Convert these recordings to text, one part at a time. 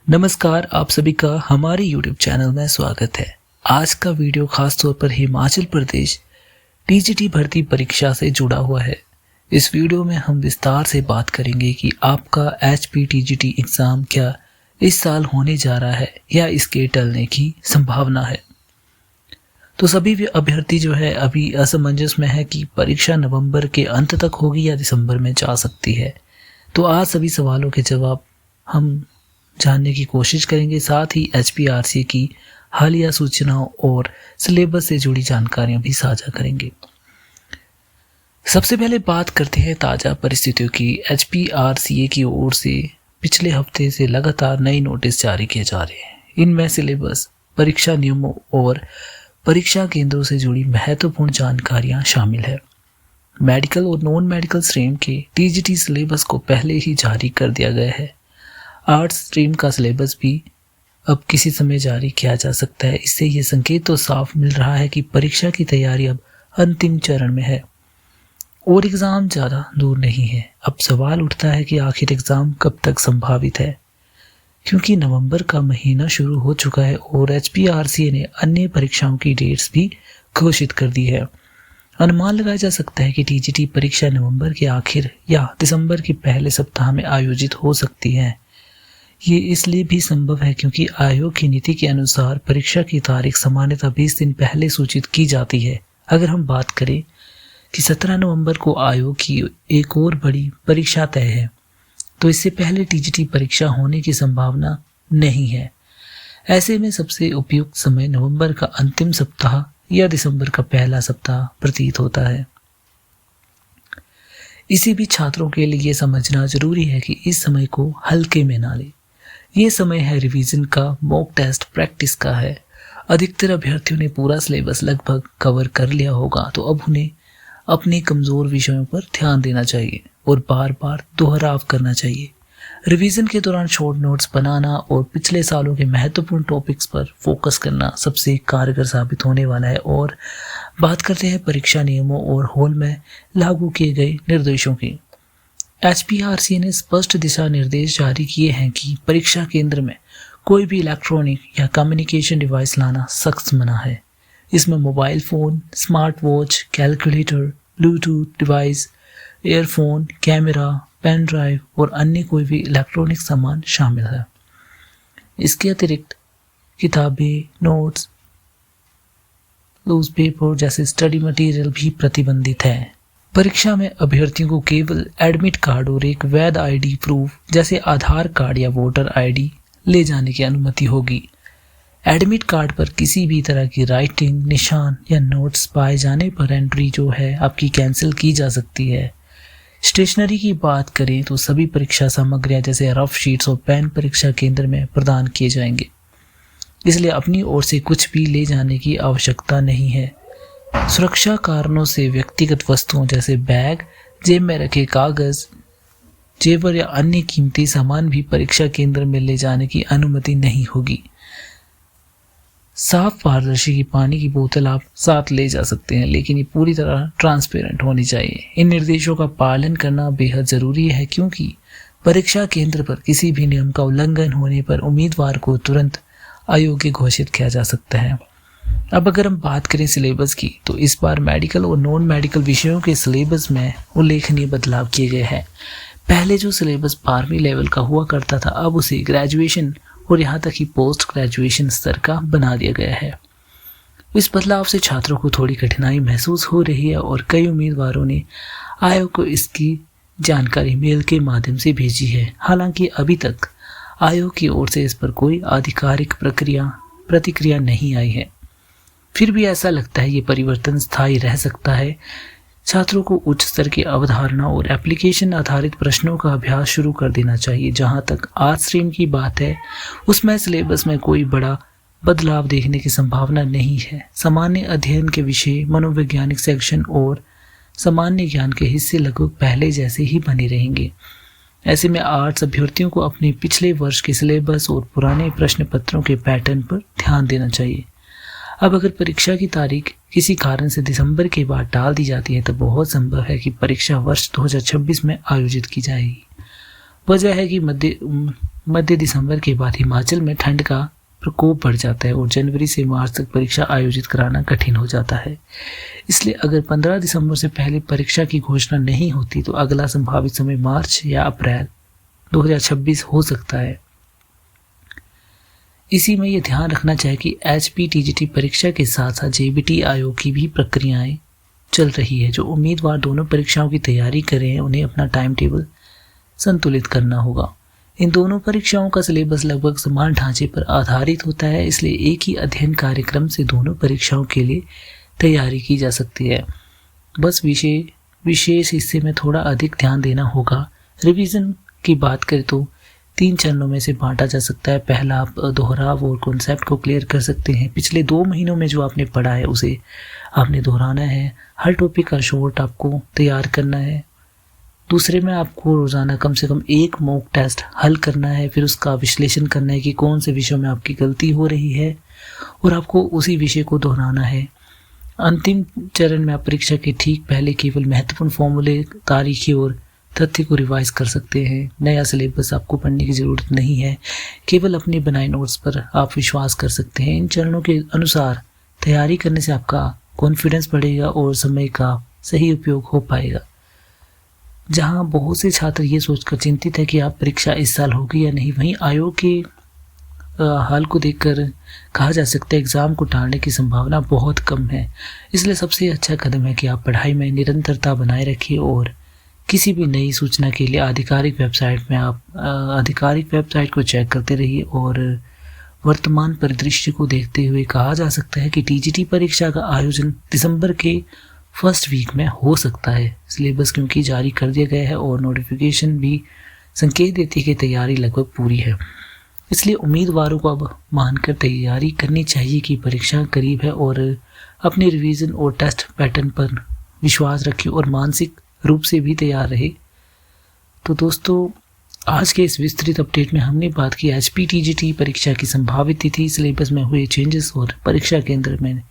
नमस्कार, आप सभी का हमारे YouTube चैनल में स्वागत है। आज का वीडियो खास तौर पर हिमाचल प्रदेश टीजीटी भर्ती परीक्षा से जुड़ा हुआ है। इस वीडियो में हम विस्तार से बात करेंगे कि आपका एचपीटीजीटी एग्ज़ाम क्या इस साल होने जा रहा है या इसके टलने की संभावना है। तो सभी अभ्यर्थी जो है अभी असमंजस में है कि परीक्षा नवंबर के अंत तक होगी या दिसंबर में जा सकती है। तो आज सभी सवालों के जवाब हम जानने की कोशिश करेंगे, साथ ही एचपीआरसी की हालिया सूचनाओं और सिलेबस से जुड़ी जानकारियां भी साझा करेंगे। सबसे पहले बात करते हैं ताज़ा परिस्थितियों की। एचपीआरसीए की ओर से पिछले हफ्ते से लगातार नए नोटिस जारी किए जा रहे हैं। इनमें सिलेबस, परीक्षा नियमों और परीक्षा केंद्रों से जुड़ी महत्वपूर्ण जानकारियां शामिल है। मेडिकल और नॉन मेडिकल स्ट्रीम के टीजीटी सिलेबस को पहले ही जारी कर दिया गया है। आर्ट्स स्ट्रीम का सिलेबस भी अब किसी समय जारी किया जा सकता है। इससे ये संकेत तो साफ मिल रहा है कि परीक्षा की तैयारी अब अंतिम चरण में है और एग्ज़ाम ज़्यादा दूर नहीं है। अब सवाल उठता है कि आखिर एग्ज़ाम कब तक संभावित है, क्योंकि नवंबर का महीना शुरू हो चुका है और एचपीआरसीए ने अन्य परीक्षाओं की डेट्स भी घोषित कर दी है। अनुमान लगाया जा सकता है कि टीजीटी परीक्षा नवंबर के आखिर या दिसंबर के पहले सप्ताह में आयोजित हो सकती है। ये इसलिए भी संभव है क्योंकि आयोग की नीति के अनुसार परीक्षा की तारीख सामान्यतः 20 दिन पहले सूचित की जाती है। अगर हम बात करें कि 17 नवंबर को आयोग की एक और बड़ी परीक्षा तय है, तो इससे पहले टीजीटी परीक्षा होने की संभावना नहीं है। ऐसे में सबसे उपयुक्त समय नवंबर का अंतिम सप्ताह या दिसंबर का पहला सप्ताह प्रतीत होता है। इसी भी छात्रों के लिए ये समझना जरूरी है कि इस समय को हल्के में ना लें। ये समय है रिवीजन का, मॉक टेस्ट प्रैक्टिस का है। अधिकतर अभ्यर्थियों ने पूरा सिलेबस लगभग कवर कर लिया होगा, तो अब उन्हें अपने कमज़ोर विषयों पर ध्यान देना चाहिए और बार बार दोहराव करना चाहिए। रिवीजन के दौरान शॉर्ट नोट्स बनाना और पिछले सालों के महत्वपूर्ण टॉपिक्स पर फोकस करना सबसे कारगर साबित होने वाला है। और बात करते हैं परीक्षा नियमों और हॉल में लागू किए गए निर्देशों की। एचपीआरसी ने स्पष्ट दिशा निर्देश जारी किए हैं कि परीक्षा केंद्र में कोई भी इलेक्ट्रॉनिक या कम्युनिकेशन डिवाइस लाना सख्त मना है। इसमें mobile phone, smart watch, calculator, Bluetooth device, earphone, camera, pen drive और अन्य कोई भी इलेक्ट्रॉनिक सामान शामिल है। इसके अतिरिक्त किताबें, नोट्स, लूज पेपर जैसे स्टडी मटेरियल भी प्रतिबंधित है। परीक्षा में अभ्यर्थियों को केवल एडमिट कार्ड और एक वैध आईडी प्रूफ जैसे आधार कार्ड या वोटर आईडी ले जाने की अनुमति होगी। एडमिट कार्ड पर किसी भी तरह की राइटिंग, निशान या नोट्स पाए जाने पर एंट्री जो है आपकी कैंसिल की जा सकती है। स्टेशनरी की बात करें तो सभी परीक्षा सामग्रियां जैसे रफ शीट्स और पेन परीक्षा केंद्र में प्रदान किए जाएंगे, इसलिए अपनी ओर से कुछ भी ले जाने की आवश्यकता नहीं है। सुरक्षा कारणों से व्यक्तिगत वस्तुओं जैसे बैग, जेब में रखे कागज, जेवर या अन्य कीमती सामान भी परीक्षा केंद्र में ले जाने की अनुमति नहीं होगी। साफ पारदर्शी पानी की बोतल आप साथ ले जा सकते हैं, लेकिन ये पूरी तरह ट्रांसपेरेंट होनी चाहिए। इन निर्देशों का पालन करना बेहद ज़रूरी है, क्योंकि परीक्षा केंद्र पर किसी भी नियम का उल्लंघन होने पर उम्मीदवार को तुरंत अयोग्य घोषित किया जा सकता है। अब अगर हम बात करें सिलेबस की, तो इस बार मेडिकल और नॉन मेडिकल विषयों के सिलेबस में उल्लेखनीय बदलाव किए गए हैं। पहले जो सिलेबस 12वीं लेवल का हुआ करता था, अब उसे ग्रेजुएशन और यहाँ तक कि पोस्ट ग्रेजुएशन स्तर का बना दिया गया है। इस बदलाव से छात्रों को थोड़ी कठिनाई महसूस हो रही है और कई उम्मीदवारों ने आयोग को इसकी जानकारी मेल के माध्यम से भेजी है। हालांकि अभी तक आयोग की ओर से इस पर कोई आधिकारिक प्रतिक्रिया नहीं आई है। फिर भी ऐसा लगता है ये परिवर्तन स्थायी रह सकता है। छात्रों को उच्च स्तर की अवधारणा और एप्लीकेशन आधारित प्रश्नों का अभ्यास शुरू कर देना चाहिए। जहां तक आर्ट्स स्ट्रीम की बात है, उसमें सिलेबस में कोई बड़ा बदलाव देखने की संभावना नहीं है। सामान्य अध्ययन के विषय, मनोवैज्ञानिक सेक्शन और सामान्य ज्ञान के हिस्से लगभग पहले जैसे ही बने रहेंगे। ऐसे में आर्ट्स अभ्यर्थियों को अपने पिछले वर्ष के सिलेबस और पुराने प्रश्न पत्रों के पैटर्न पर ध्यान देना चाहिए। अब अगर परीक्षा की तारीख किसी कारण से दिसंबर के बाद टाल दी जाती है, तो बहुत संभव है कि परीक्षा वर्ष 2026 में आयोजित की जाएगी। वजह है कि मध्य दिसंबर के बाद हिमाचल में ठंड का प्रकोप बढ़ जाता है और जनवरी से मार्च तक परीक्षा आयोजित कराना कठिन हो जाता है। इसलिए अगर 15 दिसंबर से पहले परीक्षा की घोषणा नहीं होती तो अगला संभावित समय मार्च या अप्रैल 2026 हो सकता है। इसी में यह ध्यान रखना चाहिए कि HPTGT परीक्षा के साथ साथ JBT आयोग की भी प्रक्रियाएं चल रही है। जो उम्मीदवार दोनों परीक्षाओं की तैयारी कर रहे हैं उन्हें अपना टाइम टेबल संतुलित करना होगा। इन दोनों परीक्षाओं का सिलेबस लगभग समान ढांचे पर आधारित होता है, इसलिए एक ही अध्ययन कार्यक्रम से दोनों परीक्षाओं के लिए तैयारी की जा सकती है। बस विशेष हिस्से में थोड़ा अधिक ध्यान देना होगा। रिवीजन की बात करें तो 3 चरणों में से बांटा जा सकता है। पहला, आप दोहराव और कॉन्सेप्ट को क्लियर कर सकते हैं। पिछले 2 महीनों में जो आपने पढ़ा है उसे आपने दोहराना है। हर टॉपिक का शॉर्ट आपको तैयार करना है। दूसरे में आपको रोज़ाना कम से कम 1 मॉक टेस्ट हल करना है, फिर उसका विश्लेषण करना है कि कौन से विषयों में आपकी गलती हो रही है और आपको उसी विषय को दोहराना है। अंतिम चरण में आप परीक्षा के ठीक पहले केवल महत्वपूर्ण फॉर्मूले, तारीखें और तथ्य को रिवाइज कर सकते हैं। नया सिलेबस आपको पढ़ने की ज़रूरत नहीं है, केवल अपने बनाए नोट्स पर आप विश्वास कर सकते हैं। इन चरणों के अनुसार तैयारी करने से आपका कॉन्फिडेंस बढ़ेगा और समय का सही उपयोग हो पाएगा। जहां बहुत से छात्र ये सोचकर चिंतित है कि आप परीक्षा इस साल होगी या नहीं, वहीं आयोग के हाल को देखकर कहा जा सकता है एग्ज़ाम को टालने की संभावना बहुत कम है। इसलिए सबसे अच्छा कदम है कि आप पढ़ाई में निरंतरता बनाए रखिए और किसी भी नई सूचना के लिए आधिकारिक वेबसाइट को चेक करते रहिए। और वर्तमान परिदृश्य को देखते हुए कहा जा सकता है कि TGT परीक्षा का आयोजन दिसंबर के फर्स्ट वीक में हो सकता है। सिलेबस क्योंकि जारी कर दिया गया है और नोटिफिकेशन भी संकेत देती है कि तैयारी लगभग पूरी है, इसलिए उम्मीदवारों को अब मानकर तैयारी करनी चाहिए कि परीक्षा करीब है और अपने रिवीजन और टेस्ट पैटर्न पर विश्वास रखें और मानसिक रूप से भी तैयार रहे। तो दोस्तों, आज के इस विस्तृत अपडेट में हमने बात की HPTGT परीक्षा की संभावित तिथि, सिलेबस में हुए चेंजेस और परीक्षा केंद्र में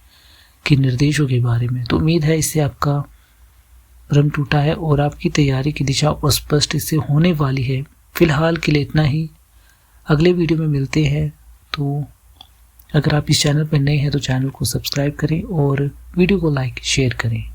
के निर्देशों के बारे में। तो उम्मीद है इससे आपका भ्रम टूटा है और आपकी तैयारी की दिशा और स्पष्ट इससे होने वाली है। फिलहाल के लिए इतना ही, अगले वीडियो में मिलते हैं। तो अगर आप इस चैनल पर नए हैं तो चैनल को सब्सक्राइब करें और वीडियो को लाइक शेयर करें।